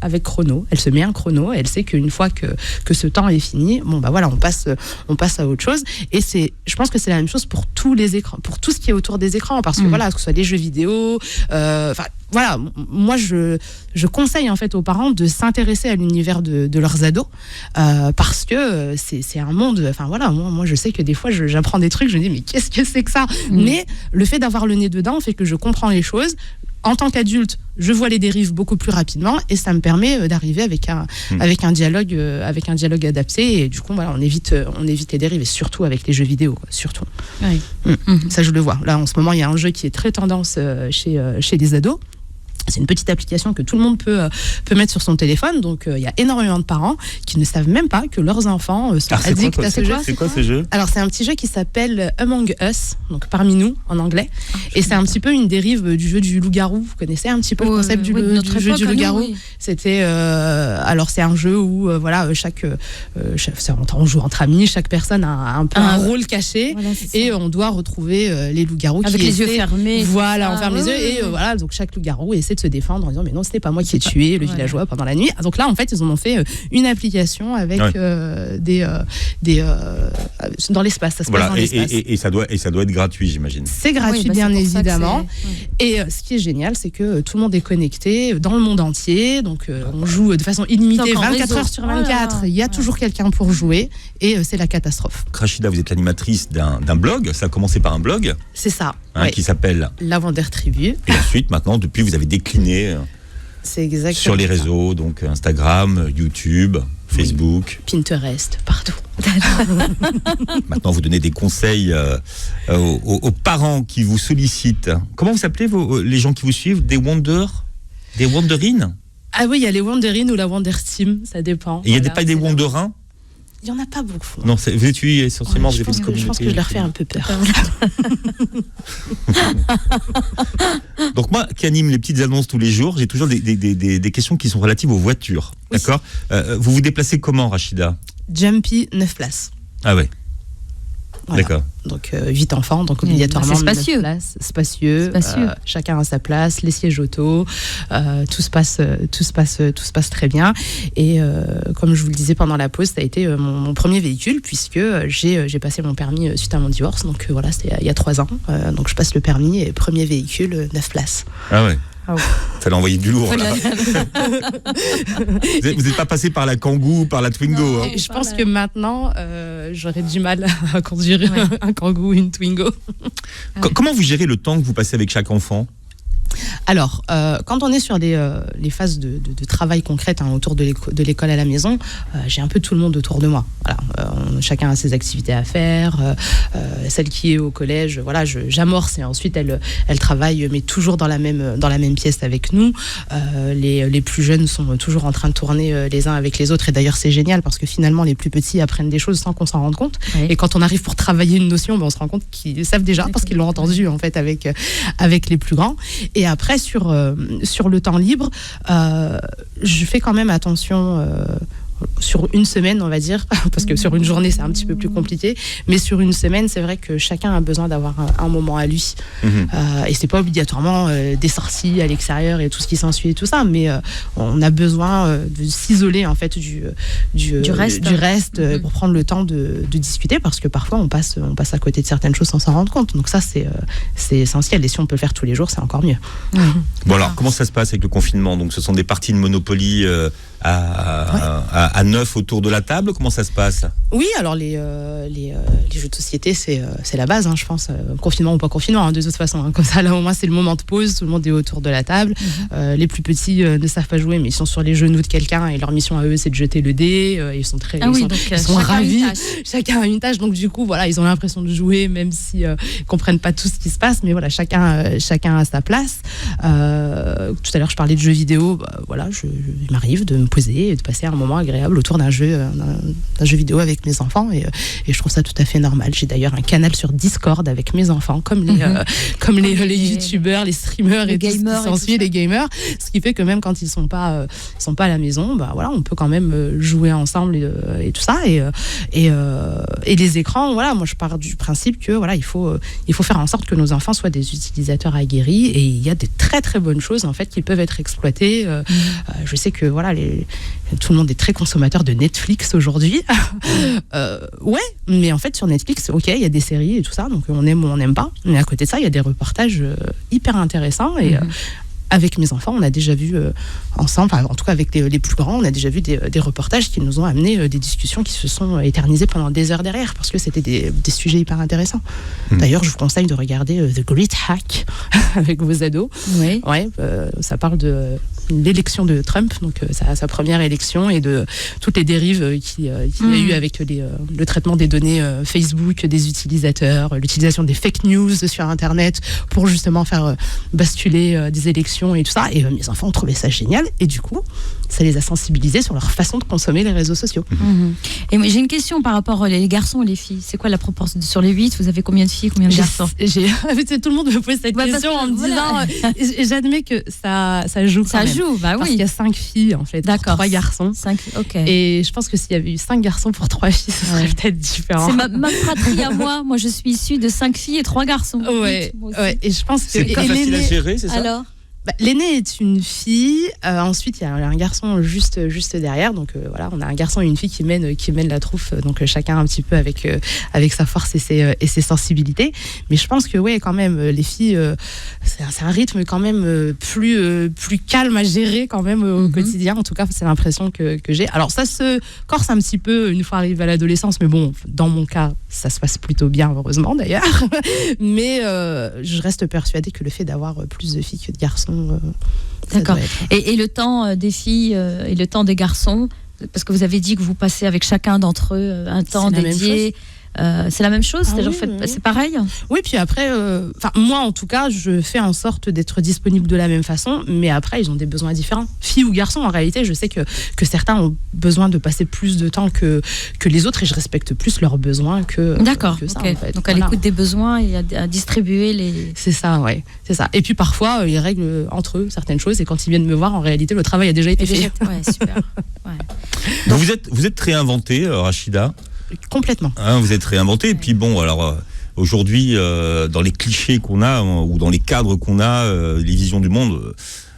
avec chrono. Elle se met un chrono, elle sait qu'une fois que ce temps est fini, bon bah voilà, on passe à autre chose. Et je pense que c'est la même chose pour tous les écrans, pour tout ce qui est autour des écrans, parce que voilà, que ce soit des jeux vidéo, voilà, moi je conseille en fait aux parents de s'intéresser à l'univers de leurs ados parce que c'est un monde. Enfin voilà, moi je sais que des fois j'apprends des trucs, je me dis mais qu'est-ce que c'est que ça Mais le fait d'avoir le nez dedans fait que je comprends les choses. En tant qu'adulte, je vois les dérives beaucoup plus rapidement et ça me permet d'arriver avec un dialogue adapté. Et du coup, voilà, on évite les dérives, et surtout avec les jeux vidéo, quoi, surtout. Oui. Ça, je le vois. Là, en ce moment, il y a un jeu qui est très tendance chez les ados. C'est une petite application que tout le monde peut mettre sur son téléphone. Donc, il y a énormément de parents qui ne savent même pas que leurs enfants sont addicts à ce jeu. C'est quoi ce jeu ? Alors, c'est un petit jeu qui s'appelle Among Us, donc parmi nous en anglais. Et c'est un petit peu une dérive du jeu du loup-garou. Vous connaissez un petit peu le concept du jeu du loup-garou ? C'était alors c'est un jeu où voilà on joue entre amis, chaque personne a un peu un rôle caché, voilà, et on doit retrouver les loups-garous avec les yeux fermés. Voilà, on ferme les yeux et voilà, donc chaque loup-garou essaie de se défendre en disant mais non, c'était pas moi qui ai tué le villageois pendant la nuit. Donc là en fait ils en ont fait une application avec des dans l'espace, ça se passe dans l'espace. Et ça doit être gratuit, j'imagine. C'est gratuit, bien évidemment. Et ce qui est génial, c'est que tout le monde est connecté dans le monde entier. Donc on joue de façon illimitée 24 heures sur 24. Il y a toujours quelqu'un pour jouer et c'est la catastrophe. Rachida, vous êtes l'animatrice d'un blog. Ça a commencé par un blog. C'est ça. Qui s'appelle La Wonder Tribu. Et ensuite, maintenant, depuis, vous avez décliné sur les réseaux, donc Instagram, YouTube, Facebook, Pinterest, partout. Maintenant, vous donnez des conseils aux parents qui vous sollicitent. Comment vous appelez les gens qui vous suivent ? Des Wonderines ? Ah oui, il y a les Wonderines ou la Wonder Team, ça dépend. Et il n'y a pas des Wonderins ? Il n'y en a pas beaucoup. Non, vous êtes essentiellement... je pense que je leur fais un peu peur. Donc moi, qui anime les petites annonces tous les jours, j'ai toujours des questions qui sont relatives aux voitures. Oui. D'accord ? Vous vous déplacez comment, Rachida ? Jumpy 9 places. Ah ouais. Voilà. D'accord. Donc 8 enfants, donc obligatoirement c'est spacieux. 9 places, spacieux. Chacun à sa place, les sièges auto, tout se passe très bien. Et comme je vous le disais pendant la pause, ça a été mon premier véhicule puisque j'ai passé mon permis suite à mon divorce. Donc voilà, c'était il y a 3 ans. Donc je passe le permis et premier véhicule, 9 places. Ah ouais. Ah ouais. Fallait envoyer du lourd là. Vous n'êtes pas passé par la Kangoo, par la Twingo. Non. Hein. Je pense que maintenant, j'aurais du mal à conduire un Kangoo ou une Twingo. Comment vous gérez le temps que vous passez avec chaque enfant ? Alors, quand on est sur les phases de travail concrètes autour de l'école à la maison, j'ai un peu tout le monde autour de moi. Voilà, chacun a ses activités à faire. Celle qui est au collège, voilà, j'amorce et ensuite elle travaille, mais toujours dans la même pièce avec nous. Les plus jeunes sont toujours en train de tourner les uns avec les autres. Et d'ailleurs, c'est génial parce que finalement, les plus petits apprennent des choses sans qu'on s'en rende compte. Oui. Et quand on arrive pour travailler une notion, on se rend compte qu'ils savent déjà parce qu'ils l'ont entendu en fait avec les plus grands. Et après, sur le temps libre, je fais quand même attention sur une semaine, on va dire, parce que sur une journée, c'est un petit peu plus compliqué, mais sur une semaine, c'est vrai que chacun a besoin d'avoir un moment à lui. Et c'est pas obligatoirement des sorties à l'extérieur et tout ce qui s'ensuit et tout ça, mais on a besoin de s'isoler en fait du reste pour prendre le temps de discuter, parce que parfois on passe à côté de certaines choses sans s'en rendre compte. Donc ça, c'est essentiel, et si on peut le faire tous les jours, c'est encore mieux. Bon alors, comment ça se passe avec le confinement ? Donc ce sont des parties de Monopoly à 9 autour de la table. Comment ça se passe ? Oui, alors les jeux de société, c'est la base, je pense. Confinement ou pas confinement, de toute façon. Comme ça, là, au moins, c'est le moment de pause. Tout le monde est autour de la table. Les plus petits ne savent pas jouer, mais ils sont sur les genoux de quelqu'un et leur mission à eux, c'est de jeter le dé. Ils sont très ils sont ravis. Chacun a une tâche. Donc, du coup, voilà, ils ont l'impression de jouer, même s'ils ne comprennent pas tout ce qui se passe. Mais voilà, chacun a sa place. Tout à l'heure, je parlais de jeux vidéo. Voilà, il m'arrive de me poser et de passer un moment agréable autour d'un jeu vidéo avec mes enfants, et je trouve ça tout à fait normal. J'ai d'ailleurs un canal sur Discord avec mes enfants, comme les youtubeurs, les streamers et tout ce qui s'ensuit, les gamers, ce qui fait que même quand ils sont pas à la maison, voilà, on peut quand même jouer ensemble et tout ça, et les écrans, voilà, moi je pars du principe que voilà, il faut faire en sorte que nos enfants soient des utilisateurs aguerris, et il y a des très très bonnes choses en fait qui peuvent être exploitées. Je sais que voilà, tout le monde est très consommateur de Netflix aujourd'hui. Ouais, mais en fait sur Netflix, ok, il y a des séries et tout ça, donc on aime ou on n'aime pas, mais à côté de ça, il y a des reportages hyper intéressants, et avec mes enfants, on a déjà vu ensemble, en tout cas avec les plus grands, on a déjà vu des reportages qui nous ont amené des discussions qui se sont éternisées pendant des heures derrière, parce que c'était des sujets hyper intéressants. D'ailleurs, je vous conseille de regarder The Great Hack avec vos ados. Oui. Ouais, ça parle de l'élection de Trump, donc sa première élection, et de toutes les dérives qu'il y a eu avec le traitement des données Facebook des utilisateurs, l'utilisation des fake news sur Internet pour justement faire basculer des élections et tout ça. Et mes enfants ont trouvé ça génial, et du coup, ça les a sensibilisés sur leur façon de consommer les réseaux sociaux. Et moi, j'ai une question par rapport aux garçons et les filles. C'est quoi la proportion sur les 8? Vous avez combien de filles, combien de garçons? Tout le monde me pose cette question en me disant, j'admets que ça joue quand même. Ça joue, bah oui. Parce qu'il y a 5 filles en fait, pour 3 garçons. 5, ok. Et je pense que s'il y avait eu 5 garçons pour 3 filles, ce serait peut-être différent. C'est ma fratrie à moi. Moi, je suis issue de 5 filles et 3 garçons. Ouais. Et je pense que c'est pas facile à gérer, c'est ça? Alors, l'aîné est une fille, ensuite il y a un garçon juste derrière, donc voilà, on a un garçon et une fille qui mènent la troupe, donc chacun un petit peu avec sa force et ses sensibilités. Mais je pense que ouais, quand même, les filles, c'est un rythme quand même plus calme à gérer quand même au quotidien. En tout cas, c'est l'impression que j'ai. Alors ça se corse un petit peu une fois arrivé à l'adolescence, mais bon, dans mon cas, ça se passe plutôt bien, heureusement d'ailleurs. Mais je reste persuadée que le fait d'avoir plus de filles que de garçons, d'accord. Et le temps des filles et le temps des garçons, parce que vous avez dit que vous passez avec chacun d'entre eux un temps dédié. C'est la même chose, c'est pareil. Oui, puis après, moi en tout cas, je fais en sorte d'être disponible de la même façon, mais après ils ont des besoins différents. Filles ou garçons, en réalité, je sais que certains ont besoin de passer plus de temps que les autres, et je respecte plus leurs besoins que d'accord. Que ça, okay. En fait. Donc à l'écoute des besoins et à distribuer les. C'est ça, ouais, c'est ça. Et puis parfois ils règlent entre eux certaines choses, et quand ils viennent me voir, en réalité, le travail a déjà été fait. Ouais, super. Ouais. Donc, vous êtes réinventée, Rachida. complètement. Hein, vous êtes réinventé. Et puis bon, alors aujourd'hui, dans les clichés qu'on a ou dans les cadres qu'on a, les visions du monde,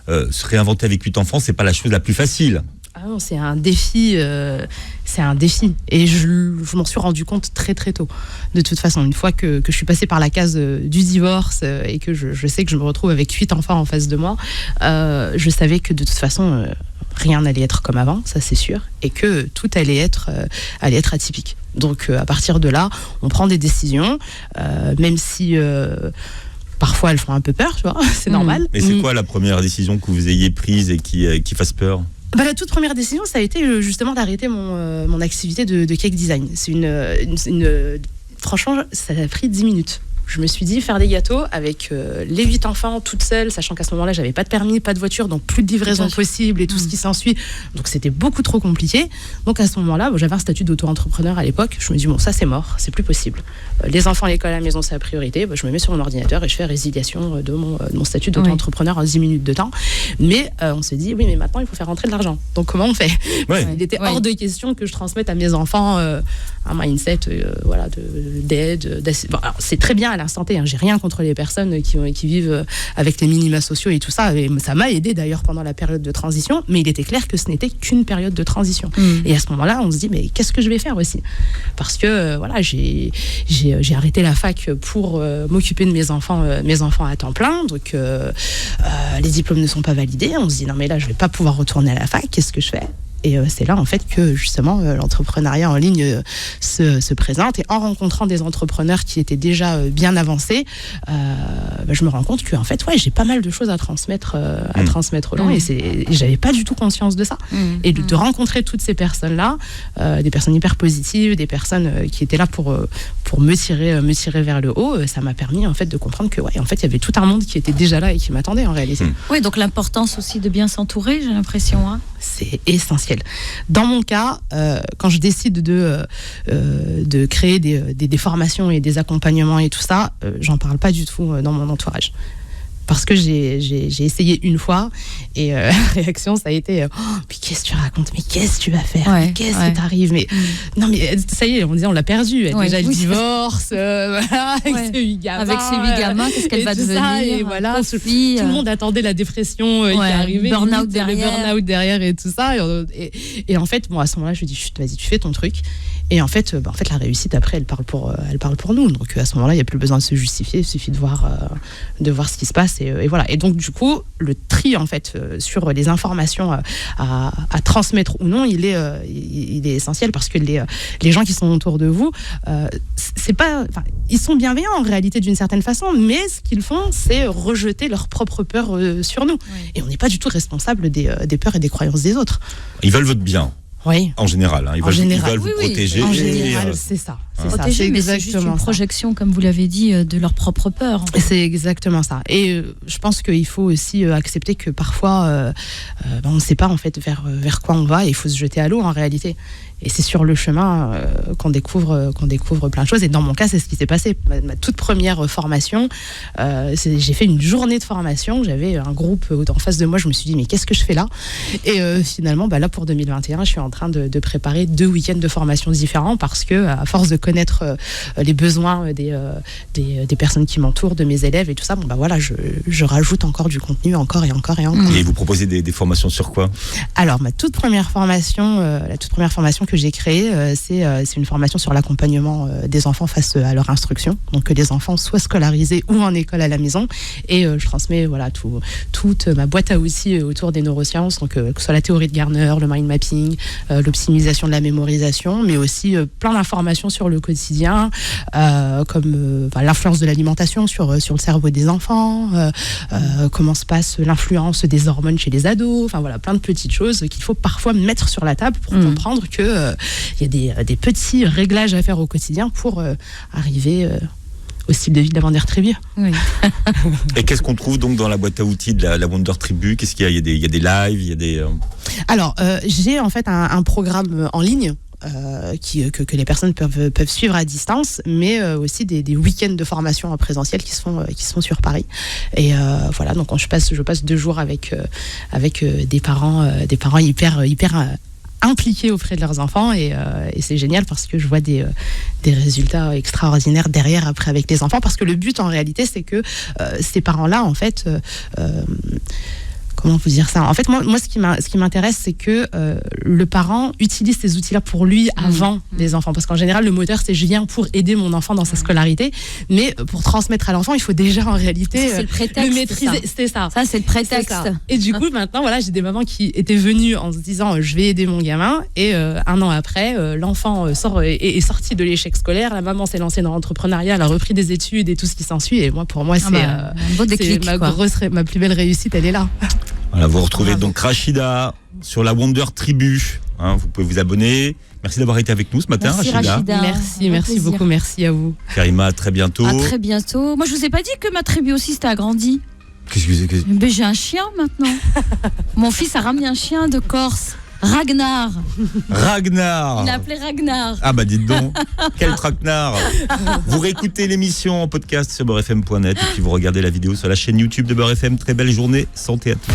se réinventer avec 8 enfants, c'est pas la chose la plus facile. Ah non, c'est un défi. Et je m'en suis rendu compte très très tôt. De toute façon, une fois que je suis passée par la case du divorce et que je sais que je me retrouve avec 8 enfants en face de moi, je savais que de toute façon, rien n'allait être comme avant, ça c'est sûr, et que tout allait être atypique. Donc à partir de là, on prend des décisions, même si parfois elles font un peu peur, tu vois, c'est normal. Mais c'est quoi la première décision que vous ayez prise et qui fasse peur ? La toute première décision, ça a été justement d'arrêter mon activité de cake design. C'est franchement, ça a pris 10 minutes. Je me suis dit, faire des gâteaux avec les 8 enfants toute seule, sachant qu'à ce moment-là, j'avais pas de permis, pas de voiture, donc plus de livraison possible et tout ce qui s'ensuit. Donc c'était beaucoup trop compliqué. Donc à ce moment-là, j'avais un statut d'auto-entrepreneur à l'époque. Je me dis, bon, ça c'est mort, c'est plus possible. Les enfants à l'école, à la maison, c'est la priorité. Je me mets sur mon ordinateur et je fais résiliation de mon statut d'auto-entrepreneur en 10 minutes de temps. Mais on se dit, oui, mais maintenant, il faut faire rentrer de l'argent. Donc comment on fait ? Il était hors de question que je transmette à mes enfants un mindset d'aide. Alors, c'est très bien à l'instant T, hein. J'ai rien contre les personnes qui vivent avec les minima sociaux et tout ça, et ça m'a aidé d'ailleurs pendant la période de transition, mais il était clair que ce n'était qu'une période de transition. Et à ce moment-là, on se dit, mais qu'est-ce que je vais faire aussi ? Parce que j'ai arrêté la fac pour m'occuper de mes enfants à temps plein, donc les diplômes ne sont pas validés, on se dit, non mais là je vais pas pouvoir retourner à la fac, qu'est-ce que je fais ? Et c'est là en fait que justement l'entrepreneuriat en ligne se présente, et en rencontrant des entrepreneurs qui étaient déjà bien avancés, je me rends compte que en fait j'ai pas mal de choses à transmettre aux gens, et j'avais pas du tout conscience de ça. Et de rencontrer toutes ces personnes là, des personnes hyper positives, des personnes qui étaient là pour me tirer vers le haut, ça m'a permis en fait de comprendre que en fait il y avait tout un monde qui était déjà là et qui m'attendait en réalité. Oui, donc l'importance aussi de bien s'entourer, j'ai l'impression. C'est essentiel. Dans mon cas, quand je décide de créer des formations et des accompagnements et tout ça, j'en parle pas du tout dans mon entourage. Parce que j'ai essayé une fois, et la réaction ça a été mais qu'est-ce que tu racontes, mais qu'est-ce que tu vas faire, qu'est-ce qui t'arrive, mais non mais ça y est, on l'a perdu, déjà le divorce, avec ses 8 gamins, qu'est-ce qu'elle va devenir, ça, et voilà, tout le monde attendait la dépression qui arrivait, le burn-out derrière et tout ça, et en fait à ce moment-là je me dis chut, vas-y, tu fais ton truc. Et en fait la réussite après elle parle pour nous, donc à ce moment-là il n'y a plus besoin de se justifier, il suffit de voir ce qui se passe, et voilà. Et donc du coup le tri en fait sur les informations à transmettre ou non, il est essentiel, parce que les gens qui sont autour de vous, ils sont bienveillants en réalité d'une certaine façon, mais ce qu'ils font c'est rejeter leurs propres peurs sur nous, et on n'est pas du tout responsable des peurs et des croyances des autres. Ils veulent votre bien. Oui. En général, ils veulent vous protéger. En général, c'est ça. Protéger, mais c'est juste une projection, comme vous l'avez dit, de leur propre peur. C'est exactement ça. Et je pense qu'il faut aussi accepter que parfois, on ne sait pas en fait vers quoi on va, et il faut se jeter à l'eau en réalité. Et c'est sur le chemin qu'on découvre plein de choses. Et dans mon cas, c'est ce qui s'est passé. Ma toute première formation, j'ai fait une journée de formation. J'avais un groupe en face de moi. Je me suis dit, mais qu'est-ce que je fais là ? Et finalement, là, pour 2021, je suis en train de préparer 2 week-ends de formation différents, parce que, à force de connaître les besoins des personnes qui m'entourent, de mes élèves et tout ça, je rajoute encore du contenu, encore et encore et encore. Et vous proposez des formations sur quoi ? Alors, la toute première formation que j'ai créée, c'est une formation sur l'accompagnement des enfants face à leur instruction. Donc, que les enfants soient scolarisés ou en école à la maison. Et je transmets toute ma boîte à outils autour des neurosciences, donc que ce soit la théorie de Garner, le mind mapping, l'optimisation de la mémorisation, mais aussi plein d'informations sur le quotidien, comme l'influence de l'alimentation sur le cerveau des enfants, comment se passe l'influence des hormones chez les ados, plein de petites choses qu'il faut parfois mettre sur la table pour comprendre que il y a des petits réglages à faire au quotidien pour arriver au style de vie de la Wonder Tribu. Oui. Et qu'est-ce qu'on trouve donc dans la boîte à outils de la Wonder Tribu ? Qu'est-ce qu'il y a ? Il y a des lives, il y a des... Alors, j'ai en fait un programme en ligne que les personnes peuvent suivre à distance, mais aussi des week-ends de formation en présentiel qui se font sur Paris. Et donc je passe 2 jours avec des parents hyper impliqués auprès de leurs enfants et c'est génial parce que je vois des résultats extraordinaires derrière après avec les enfants, parce que le but en réalité c'est que ces parents-là en fait comment vous dire ça ? En fait, moi ce qui m'intéresse, c'est que le parent utilise ces outils-là pour lui avant les enfants. Parce qu'en général, le moteur, c'est je viens pour aider mon enfant dans sa scolarité. Mais pour transmettre à l'enfant, il faut déjà en réalité c'est le prétexte, le maîtriser. C'est ça. Ça, c'est le prétexte. C'est ça. Et du coup, maintenant, voilà, j'ai des mamans qui étaient venues en se disant je vais aider mon gamin. Et un an après, l'enfant est sorti de l'échec scolaire. La maman s'est lancée dans l'entrepreneuriat, elle a repris des études et tout ce qui s'ensuit. Et moi, pour moi, un beau déclic, ma plus belle réussite, elle est là. Voilà, vous retrouvez donc Rachida sur la Wonder Tribu. Vous pouvez vous abonner. Merci d'avoir été avec nous ce matin, merci, Rachida. Merci beaucoup, merci à vous. Karima, à très bientôt. À très bientôt. Moi, je vous ai pas dit que ma tribu aussi s'était agrandie. Qu'est-ce que c'est Mais j'ai un chien maintenant. Mon fils a ramené un chien de Corse. Ragnar. Il l'a appelé Ragnar. Ah bah dites donc, quel traquenard. Vous réécoutez l'émission en podcast sur beurrefm.net et puis vous regardez la vidéo sur la chaîne YouTube de Beurre FM. Très belle journée, santé à tous.